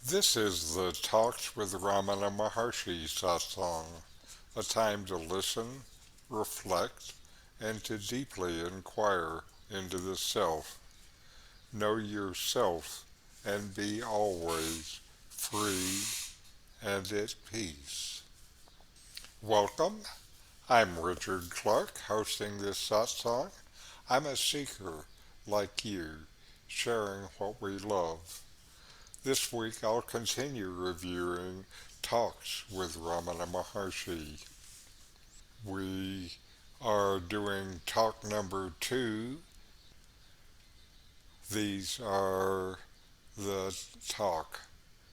This is the Talks with Ramana Maharshi Satsang, a time to listen, reflect, and to deeply inquire into the self. Know yourself and be always free and at peace. Welcome. I'm Richard Clarke, hosting this satsang. I'm a seeker like you, sharing what we love. This week I'll continue reviewing Talks with Ramana Maharshi. We are doing talk number 2. These are the talk.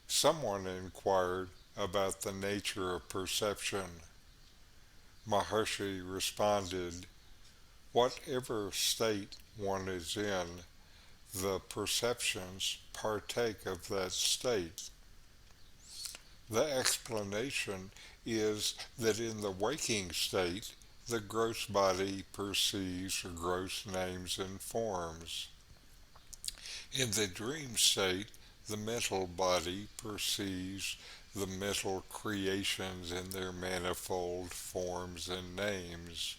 Someone inquired about the nature of perception. Maharshi responded, whatever state one is in, the perceptions partake of that state. The explanation is that in the waking state, the gross body perceives gross names and forms. In the dream state, the mental body perceives the mental creations in their manifold forms and names.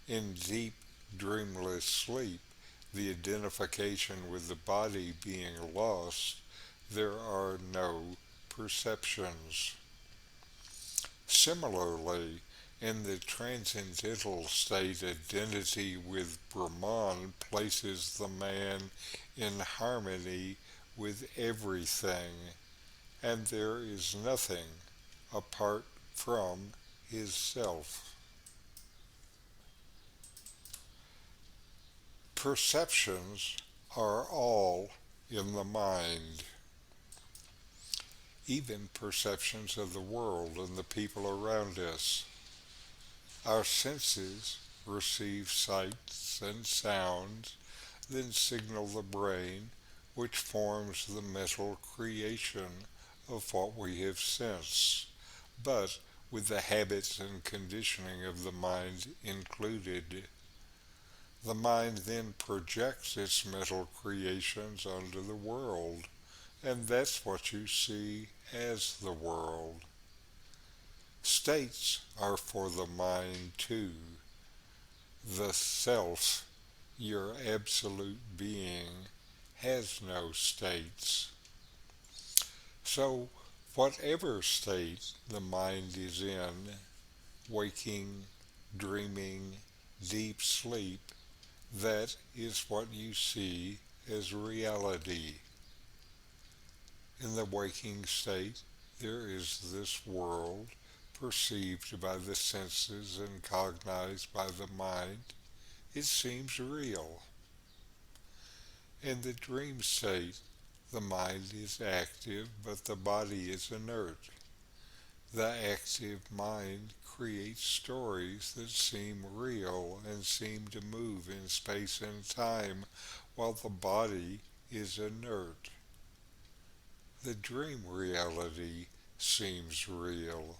In deep, dreamless sleep, the identification with the body being lost, there are no perceptions. Similarly, in the transcendental state, identity with Brahman places the man in harmony with everything, and there is nothing apart from his self. Perceptions are all in the mind, even perceptions of the world and the people around us. Our senses receive sights and sounds, then signal the brain, which forms the mental creation of what we have sensed, but with the habits and conditioning of the mind included. The mind then projects its mental creations onto the world, and that's what you see as the world. States are for the mind too. The self, your absolute being, has no states. So, whatever state the mind is in, waking, dreaming, deep sleep, that is what you see as reality. In the waking state, there is this world perceived by the senses and cognized by the mind. It seems real. In the dream state, the mind is active, but the body is inert. The active mind creates stories that seem real and seem to move in space and time, while the body is inert. The dream reality seems real.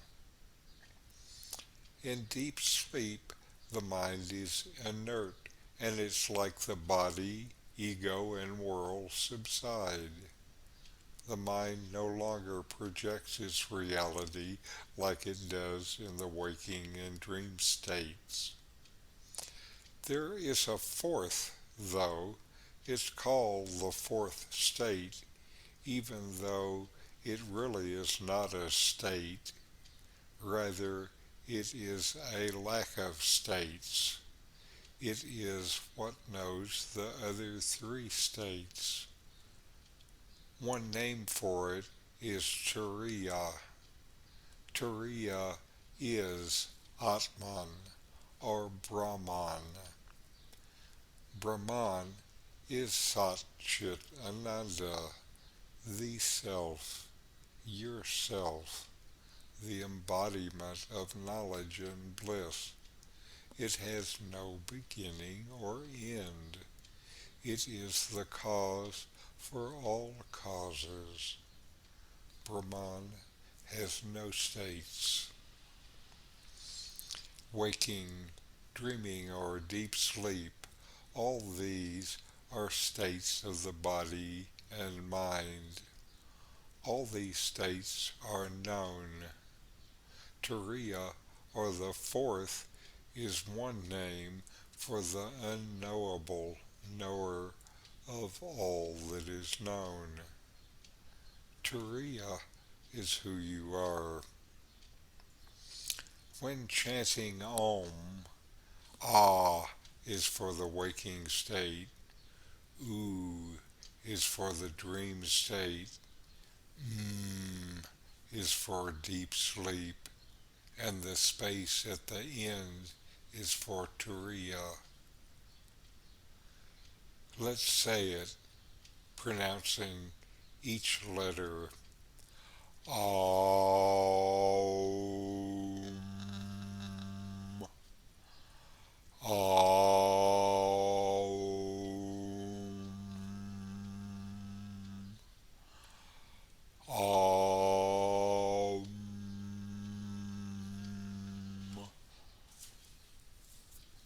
In deep sleep, the mind is inert, and it's like the body, ego, and world subside. The mind no longer projects its reality like it does in the waking and dream states. There is a fourth, though. It's called the fourth state, even though it really is not a state. Rather, it is a lack of states. It is what knows the other three states. One name for it is Turiya. Turiya is Atman or Brahman. Brahman is Sat Chit Ananda, the Self, yourself, the embodiment of knowledge and bliss. It has no beginning or end. It is the cause for all causes. Brahman has no states. Waking, dreaming, or deep sleep, all these are states of the body and mind. All these states are known. Turiya, or the fourth, is one name for the unknowable knower of all that is known. Turiya is who you are. When chanting Om, Ah is for the waking state, U is for the dream state, is for deep sleep, and the space at the end is for Turiya. Let's say it, pronouncing each letter. Om. Om. Om.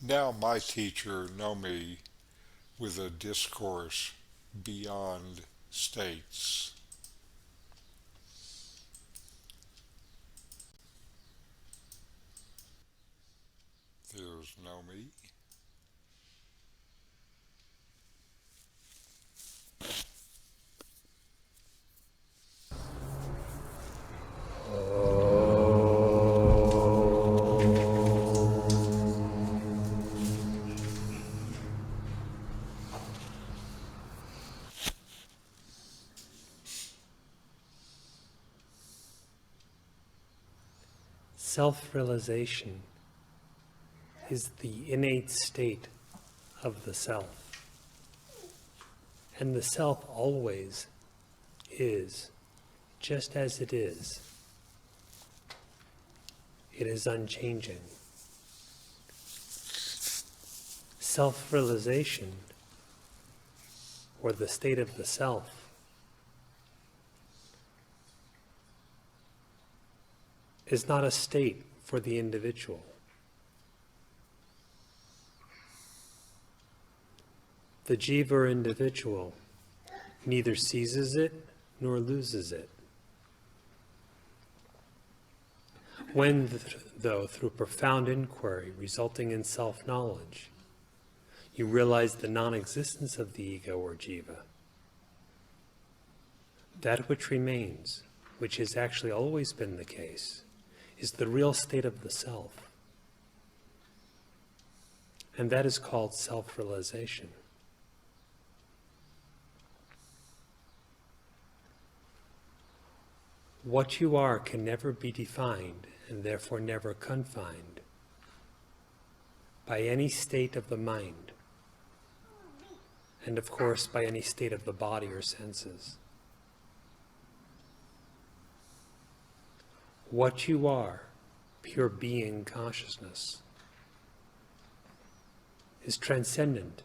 Now my teacher, Nome, with a discourse beyond states. There's Nome. Self-realization is the innate state of the self. And the self always is just as it is. It is unchanging. Self-realization, or the state of the self, is not a state for the individual. The jiva or individual neither seizes it nor loses it. When, though, through profound inquiry resulting in self-knowledge, you realize the non-existence of the ego or jiva, that which remains, which has actually always been the case, is the real state of the self. And that is called self-realization. What you are can never be defined, and therefore never confined, by any state of the mind, and of course by any state of the body or senses. What you are, pure being consciousness, is transcendent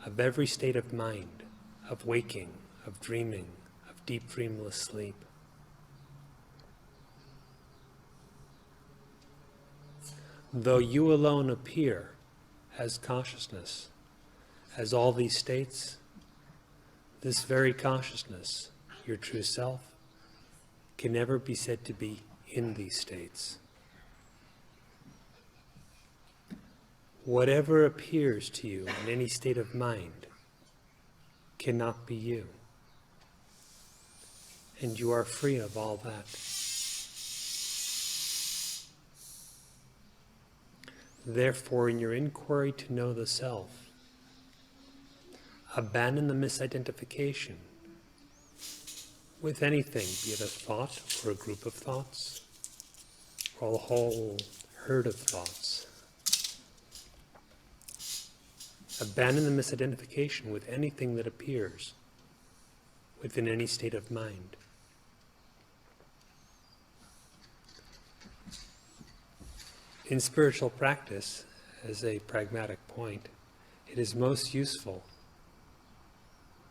of every state of mind, of waking, of dreaming, of deep dreamless sleep. Though you alone appear as consciousness, as all these states, this very consciousness, your true self, can never be said to be in these states. Whatever appears to you in any state of mind cannot be you. And you are free of all that. Therefore, in your inquiry to know the self, abandon the misidentification with anything, be it a thought or a group of thoughts, or a whole herd of thoughts. Abandon the misidentification with anything that appears within any state of mind. In spiritual practice, as a pragmatic point, it is most useful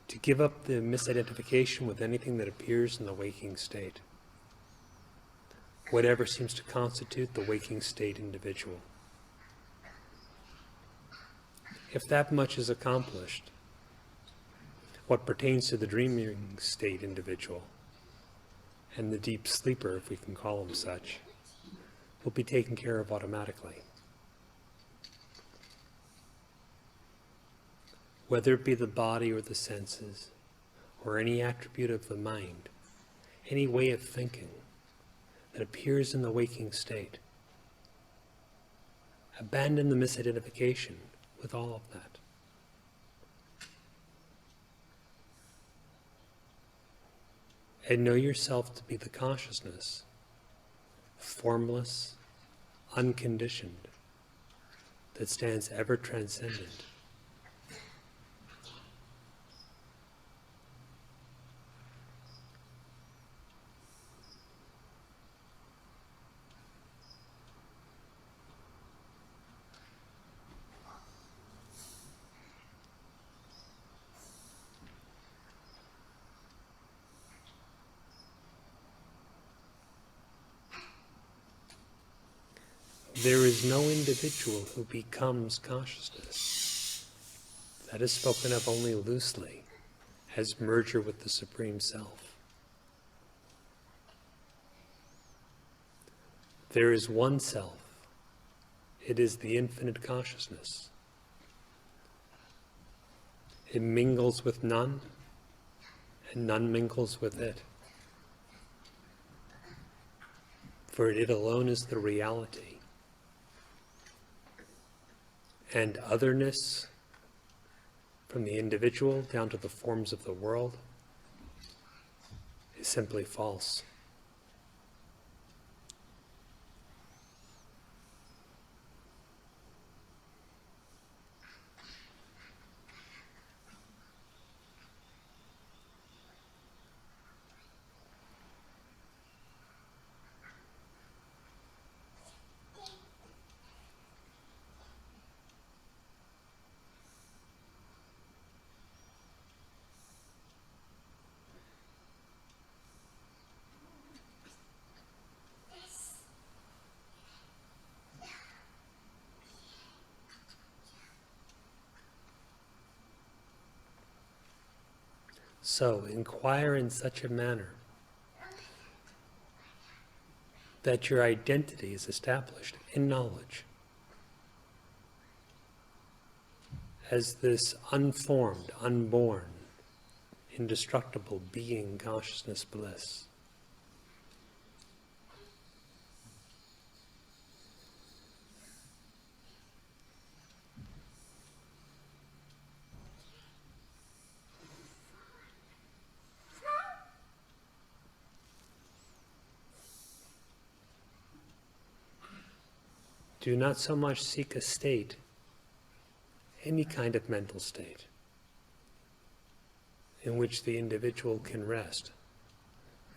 to give up the misidentification with anything that appears in the waking state, whatever seems to constitute the waking state individual. If that much is accomplished, what pertains to the dreaming state individual and the deep sleeper, if we can call him such, will be taken care of automatically. Whether it be the body or the senses, or any attribute of the mind, any way of thinking that appears in the waking state, abandon the misidentification with all of that. And know yourself to be the consciousness, formless, unconditioned, that stands ever transcendent. There is no individual who becomes consciousness. That is spoken of only loosely as merger with the Supreme Self. There is one Self. It is the infinite consciousness. It mingles with none, and none mingles with it. For it alone is the reality. And otherness, from the individual down to the forms of the world, is simply false. So, inquire in such a manner that your identity is established in knowledge as this unformed, unborn, indestructible being, consciousness, bliss. Do not so much seek a state, any kind of mental state, in which the individual can rest.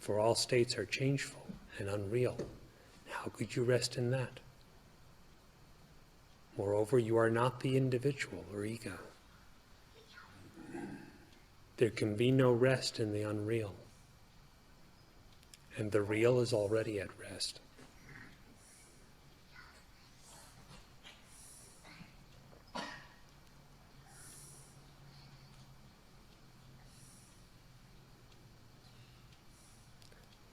For all states are changeful and unreal. How could you rest in that? Moreover, you are not the individual or ego. There can be no rest in the unreal. And the real is already at rest.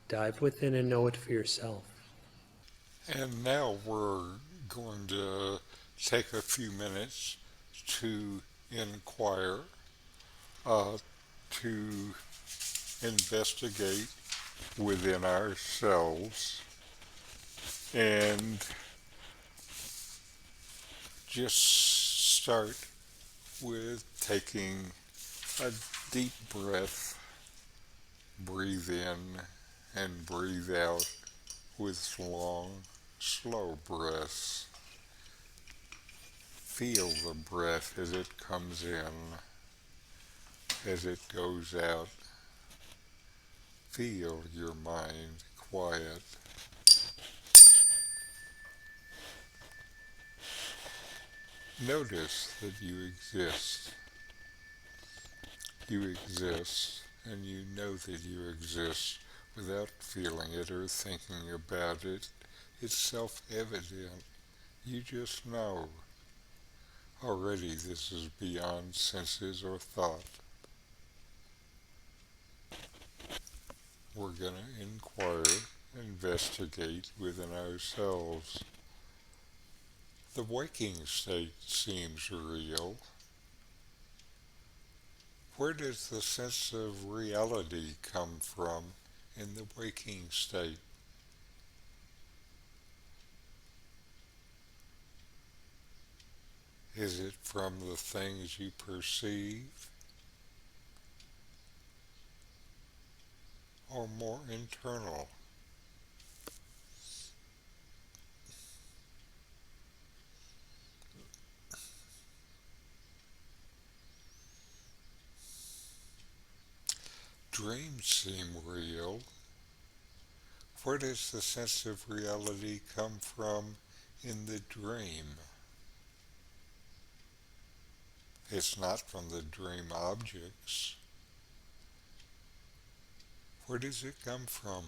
Dive within and know it for yourself. And now we're going to take a few minutes to inquire, to investigate within ourselves, and just start with taking a deep breath. Breathe in and breathe out with long, slow breaths. Feel the breath as it comes in, as it goes out. Feel your mind quiet. Notice that you exist. You exist, and you know that you exist without feeling it or thinking about it. It's self-evident. You just know. Already this is beyond senses or thought. we're going to inquire, investigate within ourselves. The waking state seems real. Where does the sense of reality come from in the waking state? Is it from the things you perceive, or more internal? Dreams seem real. Where does the sense of reality come from in the dream? It's not from the dream objects. Where does it come from?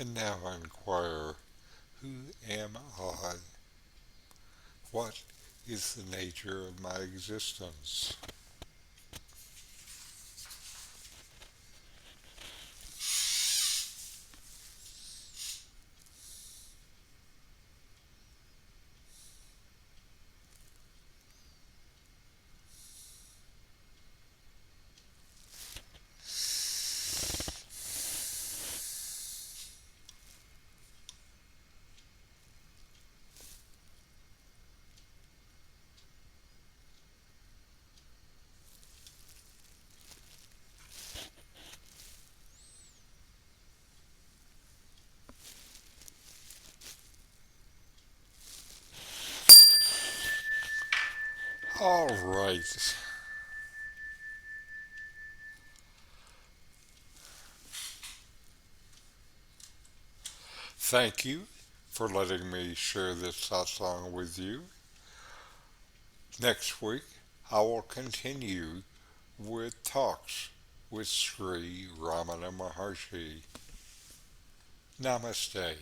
And now inquire, who am I? What is the nature of my existence? All right. Thank you for letting me share this satsang with you. Next week, I will continue with talks with Sri Ramana Maharshi. Namaste.